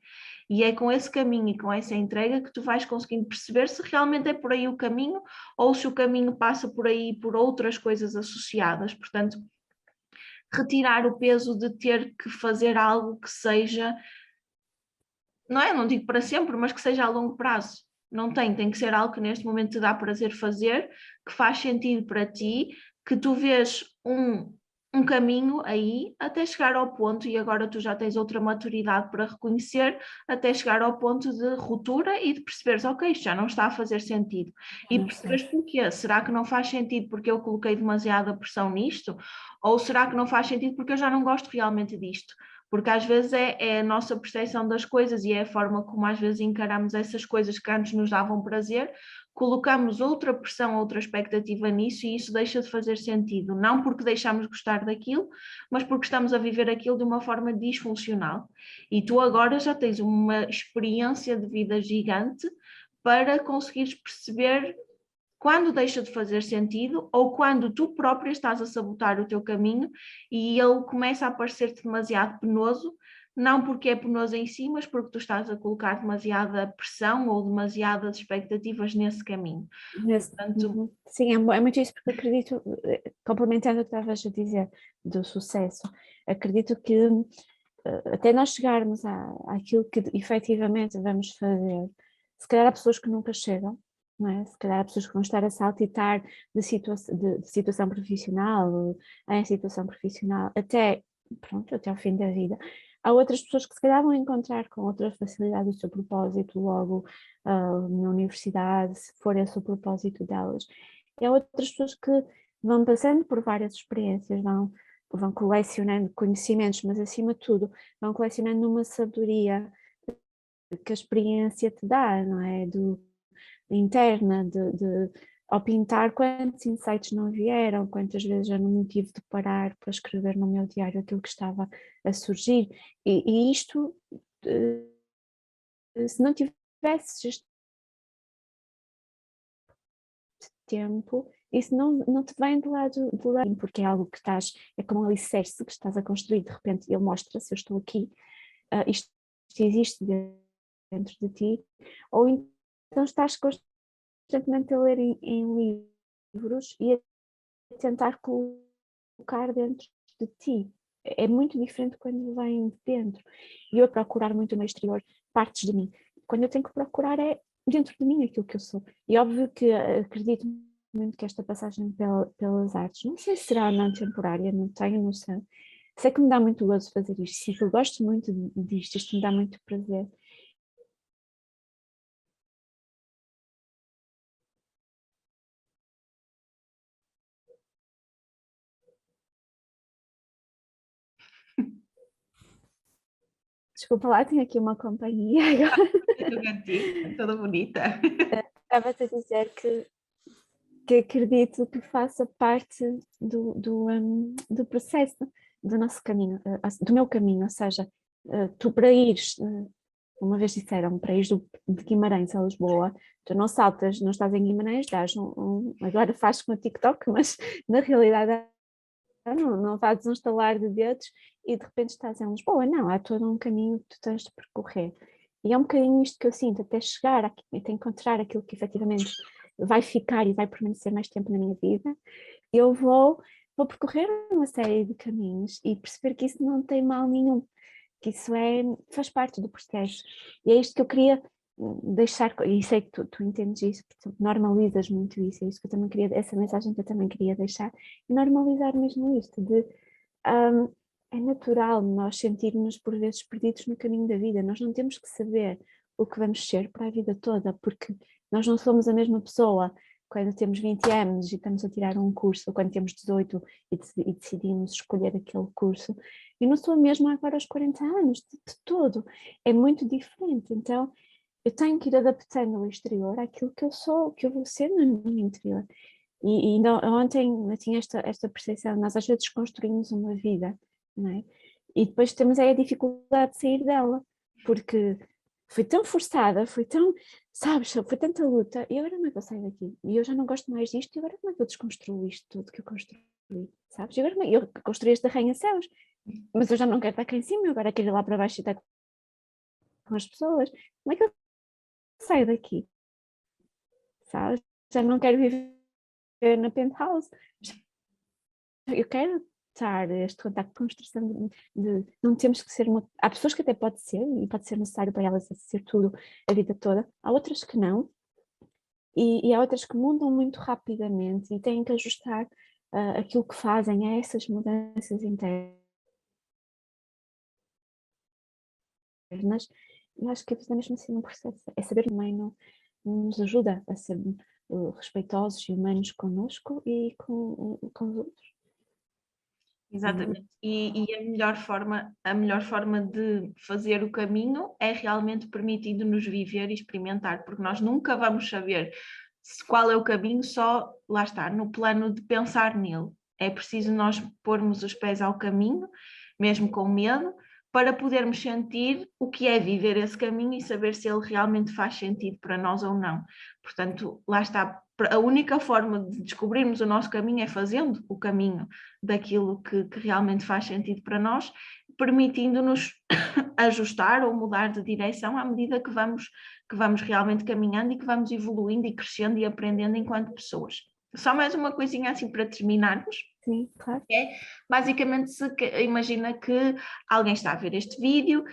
E é com esse caminho e com essa entrega que tu vais conseguindo perceber se realmente é por aí o caminho ou se o caminho passa por aí por outras coisas associadas. Portanto, retirar o peso de ter que fazer algo que seja, não é? Não digo para sempre, mas que seja a longo prazo. Não tem que ser algo que neste momento te dá prazer fazer, que faz sentido para ti, que tu vês um caminho aí até chegar ao ponto, e agora tu já tens outra maturidade para reconhecer, até chegar ao ponto de ruptura e de perceberes, ok, isto já não está a fazer sentido. E perceberes porquê. Será que não faz sentido porque eu coloquei demasiada pressão nisto? Ou será que não faz sentido porque eu já não gosto realmente disto? Porque às vezes é a nossa percepção das coisas e é a forma como às vezes encaramos essas coisas que antes nos davam prazer, colocamos outra pressão, outra expectativa nisso e isso deixa de fazer sentido. Não porque deixamos de gostar daquilo, mas porque estamos a viver aquilo de uma forma disfuncional. E tu agora já tens uma experiência de vida gigante para conseguires perceber quando deixa de fazer sentido ou quando tu própria estás a sabotar o teu caminho e ele começa a parecer-te demasiado penoso, não porque é penoso em si, mas porque tu estás a colocar demasiada pressão ou demasiadas expectativas nesse caminho. Portanto, sim, é muito isso, porque acredito, complementando o que estavas a dizer do sucesso, acredito que até nós chegarmos àquilo que efetivamente vamos fazer, se calhar há pessoas que nunca chegam, não é? Se calhar há pessoas que vão estar a saltitar de situação profissional em situação profissional até ao fim da vida. Há outras pessoas que se calhar vão encontrar com outra facilidade o seu propósito logo na universidade, se for esse o propósito delas. E há outras pessoas que vão passando por várias experiências, vão colecionando conhecimentos, mas acima de tudo vão colecionando uma sabedoria que a experiência te dá, não é? Interna, ao pintar, quantos insights não vieram, quantas vezes eu não tive de parar para escrever no meu diário aquilo que estava a surgir, e isto, se não tivesse este tempo, isso não te vem do lado, porque é algo que é como um alicerce que estás a construir, de repente ele mostra-se, eu estou aqui, isto existe dentro de ti, ou então estás constantemente a ler em livros e a tentar colocar dentro de ti. É muito diferente quando vem de dentro. E eu a procurar muito no exterior partes de mim. Quando eu tenho que procurar é dentro de mim aquilo que eu sou. E óbvio que acredito muito que esta passagem pelas artes, não sei se será não temporária, não tenho noção. Sei que me dá muito gozo fazer isto. Sim, eu gosto muito disto, isto me dá muito prazer. Desculpa lá, tenho aqui uma companhia agora. é toda bonita. Estava-te a dizer que acredito que faça parte do processo, do nosso caminho, do meu caminho, ou seja, tu para ires, uma vez disseram, para ires de Guimarães a Lisboa, tu não saltas, não estás em Guimarães, agora fazes com o TikTok, mas na realidade não fazes um estalar de dedos e de repente estás em Lisboa, não, há todo um caminho que tu tens de percorrer. E é um bocadinho isto que eu sinto, até chegar aqui, até encontrar aquilo que efetivamente vai ficar e vai permanecer mais tempo na minha vida, eu vou percorrer uma série de caminhos e perceber que isso não tem mal nenhum, que isso faz parte do processo. E é isto que eu queria deixar, e sei que tu entendes isso, porque tu normalizas muito isso, é isso que eu também queria, essa mensagem que eu também queria deixar, e normalizar mesmo isto, de é natural nós sentirmos por vezes perdidos no caminho da vida, nós não temos que saber o que vamos ser para a vida toda, porque nós não somos a mesma pessoa quando temos 20 anos e estamos a tirar um curso, ou quando temos 18 e decidimos escolher aquele curso, e não sou a mesma agora aos 40 anos, de todo, é muito diferente, então eu tenho que ir adaptando o exterior àquilo que eu sou, que eu vou ser no meu interior. E ontem eu tinha esta percepção, nós às vezes construímos uma vida, não é? E depois temos aí a dificuldade de sair dela, porque foi tão forçada, foi tão, sabes, foi tanta luta, e agora como é que eu saio daqui? E eu já não gosto mais disto, e agora como é que eu desconstruo isto tudo que eu construí, sabes? E agora eu construí este arranha-céus, mas eu já não quero estar cá em cima, eu agora quero ir lá para baixo e estar com as pessoas. Como é que eu saio daqui? Sabes? Já não quero viver na penthouse. Eu quero estar este contacto com a construção não temos que ser uma... Há pessoas que até pode ser, e pode ser necessário para elas ser tudo a vida toda. Há outras que não, e há outras que mudam muito rapidamente e têm que ajustar aquilo que fazem a essas mudanças internas. E acho que é mesmo assim um processo. É saber também nos ajuda a ser respeitosos e humanos connosco e com os outros. Exatamente. E a melhor forma de fazer o caminho é realmente permitindo-nos viver e experimentar, porque nós nunca vamos saber qual é o caminho, só lá está, no plano de pensar nele. É preciso nós pormos os pés ao caminho, mesmo com medo, para podermos sentir o que é viver esse caminho e saber se ele realmente faz sentido para nós ou não. Portanto, lá está, a única forma de descobrirmos o nosso caminho é fazendo o caminho daquilo que realmente faz sentido para nós, permitindo-nos ajustar ou mudar de direção à medida que vamos realmente caminhando e que vamos evoluindo e crescendo e aprendendo enquanto pessoas. Só mais uma coisinha assim para terminarmos. Sim, claro. Basicamente, imagina que alguém está a ver este vídeo,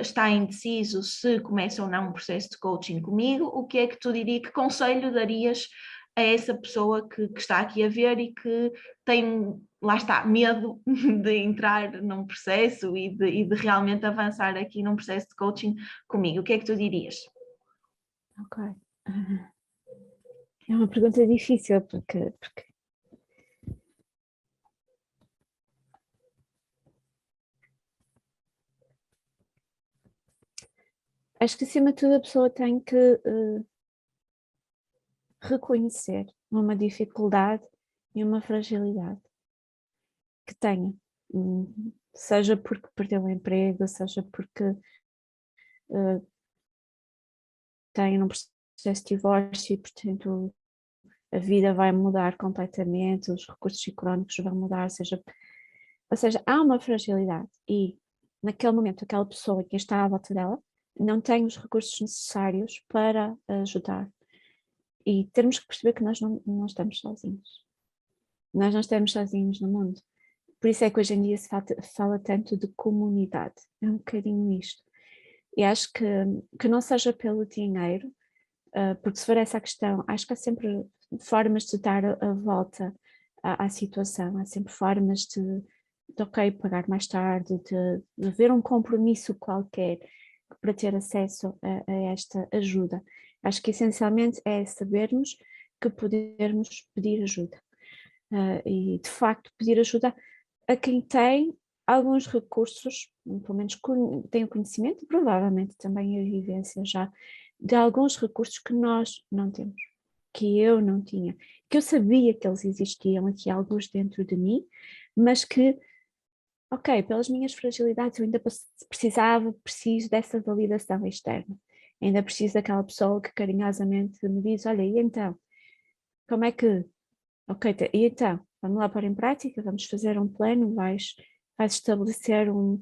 está indeciso se começa ou não um processo de coaching comigo, o que é que tu dirias, que conselho darias a essa pessoa que está aqui a ver e que tem, lá está, medo de entrar num processo e de realmente avançar aqui num processo de coaching comigo? O que é que tu dirias? Ok. É uma pergunta difícil, porque acho que acima de tudo a pessoa tem que reconhecer uma dificuldade e uma fragilidade que tenha, seja porque perdeu o emprego, seja porque tem um processo de divórcio e, portanto, a vida vai mudar completamente, os recursos económicos vão mudar, ou seja, há uma fragilidade e naquele momento aquela pessoa que está à volta dela não tem os recursos necessários para ajudar. E temos que perceber que nós não estamos sozinhos. Nós não estamos sozinhos no mundo. Por isso é que hoje em dia se fala tanto de comunidade. É um bocadinho isto. E acho que não seja pelo dinheiro, porque se for essa a questão, acho que há sempre formas de dar a volta à situação, há sempre formas de ok, pagar mais tarde, de haver um compromisso qualquer para ter acesso a esta ajuda. Acho que essencialmente é sabermos que podermos pedir ajuda. E de facto pedir ajuda a quem tem alguns recursos, pelo menos tem o conhecimento e provavelmente também a vivência já de alguns recursos que nós não temos, que eu não tinha, que eu sabia que eles existiam aqui alguns dentro de mim, mas que, ok, pelas minhas fragilidades eu ainda preciso dessa validação externa, ainda preciso daquela pessoa que carinhosamente me diz, olha, e então, como é que, ok, e então, vamos lá pôr em prática, vamos fazer um plano, vais estabelecer um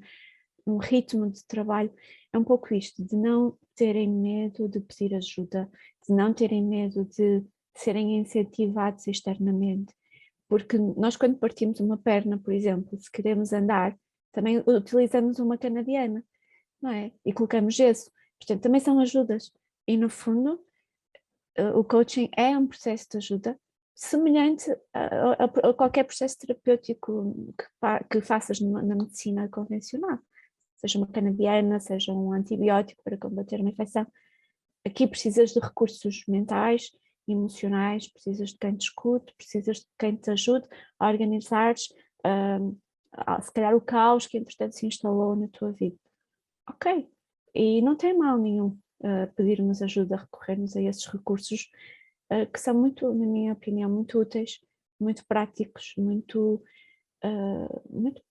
ritmo de trabalho. É um pouco isto, de não terem medo de pedir ajuda, de não terem medo de serem incentivados externamente, porque nós quando partimos uma perna, por exemplo, se queremos andar, também utilizamos uma canadiana, não é? E colocamos gesso, portanto também são ajudas, e no fundo o coaching é um processo de ajuda semelhante a qualquer processo terapêutico que faças na medicina convencional, seja uma canadiana, seja um antibiótico para combater uma infecção. Aqui precisas de recursos mentais, emocionais, precisas de quem te escute, precisas de quem te ajude a organizares, se calhar, o caos que entretanto se instalou na tua vida. Ok, e não tem mal nenhum pedirmos ajuda, recorrermos a esses recursos que são muito, na minha opinião, muito úteis, muito práticos, muito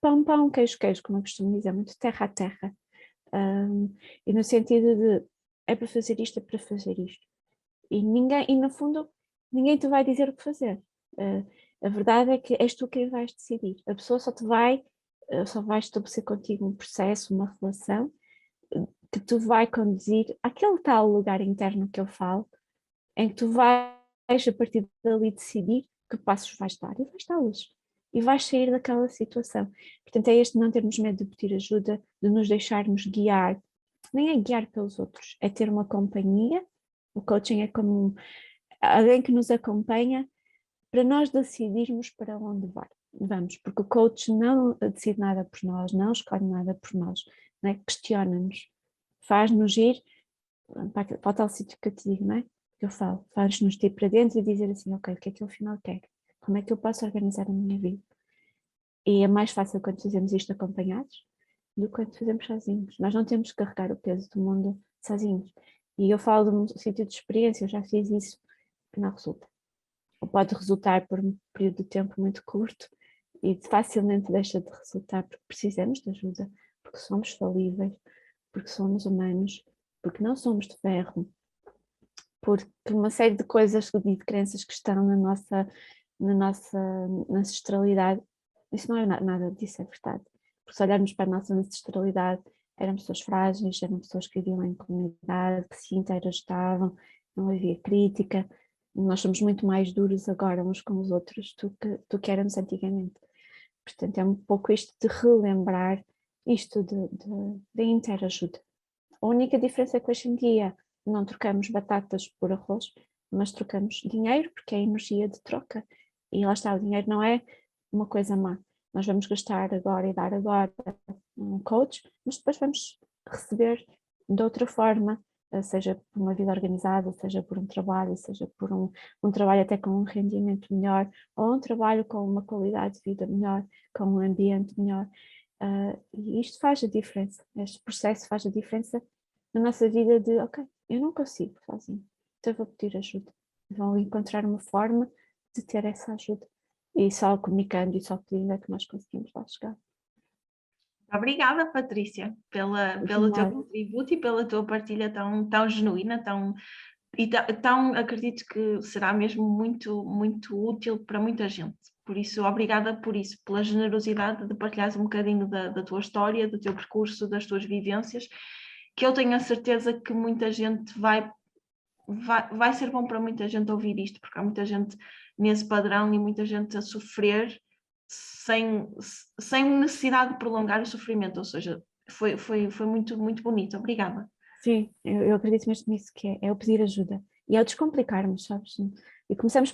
pão, queijo, como eu costumo dizer, muito terra a terra. E no sentido de é para fazer isto, é para fazer isto. E no fundo, ninguém te vai dizer o que fazer. A verdade é que és tu quem vais decidir. A pessoa só vai estabelecer contigo um processo, uma relação, que tu vai conduzir àquele tal lugar interno que eu falo, em que tu vais a partir dali decidir que passos vais dar e vais dá-los. E vais sair daquela situação. Portanto, é este não termos medo de pedir ajuda, de nos deixarmos guiar. Nem é guiar pelos outros, é ter uma companhia. O coaching é como alguém que nos acompanha para nós decidirmos para onde vamos, porque o coach não decide nada por nós, não escolhe nada por nós, não é? Questiona-nos, faz-nos ir para o tal sítio que eu te digo, não é? Que eu falo, faz-nos ir para dentro e dizer assim, ok, o que é que eu afinal quero? Como é que eu posso organizar a minha vida? E é mais fácil quando fazemos isto acompanhados do que quando fazemos sozinhos. Nós não temos que carregar o peso do mundo sozinhos. E eu falo de um sítio de experiência, eu já fiz isso, que não resulta. Ou pode resultar por um período de tempo muito curto e facilmente deixa de resultar porque precisamos de ajuda, porque somos falíveis, porque somos humanos, porque não somos de ferro, porque uma série de coisas e de crenças que estão na nossa ancestralidade, isso não é nada disso, é verdade. Porque se olharmos para a nossa ancestralidade, eram pessoas frágeis, eram pessoas que viviam em comunidade, que se interajudavam, não havia crítica. Nós somos muito mais duros agora uns com os outros do que éramos antigamente. Portanto, é um pouco isto de relembrar isto de interajuda. A única diferença é que hoje em dia não trocamos batatas por arroz, mas trocamos dinheiro, porque é energia de troca. E lá está, o dinheiro não é uma coisa má. Nós vamos gastar agora e dar agora um coach, mas depois vamos receber de outra forma, seja por uma vida organizada, seja por um trabalho, seja por um trabalho até com um rendimento melhor, ou um trabalho com uma qualidade de vida melhor, com um ambiente melhor. E isto faz a diferença, este processo faz a diferença na nossa vida de, ok, eu não consigo sozinho, então eu vou pedir ajuda. Vão encontrar uma forma de ter essa ajuda. E só comunicando e só pedindo é que nós conseguimos lá chegar. Obrigada, Patrícia, pelo teu contributo e pela tua partilha tão genuína, acredito que será mesmo muito, muito útil para muita gente. Por isso, obrigada por isso, pela generosidade de partilhares um bocadinho da tua história, do teu percurso, das tuas vivências, que eu tenho a certeza que muita gente vai ser bom para muita gente ouvir isto, porque há muita gente nesse padrão e muita gente a sofrer sem necessidade de prolongar o sofrimento, ou seja, foi muito, muito bonito. Obrigada. Sim, eu acredito mesmo nisso, que é o pedir ajuda. E é o descomplicarmos, sabes? E começamos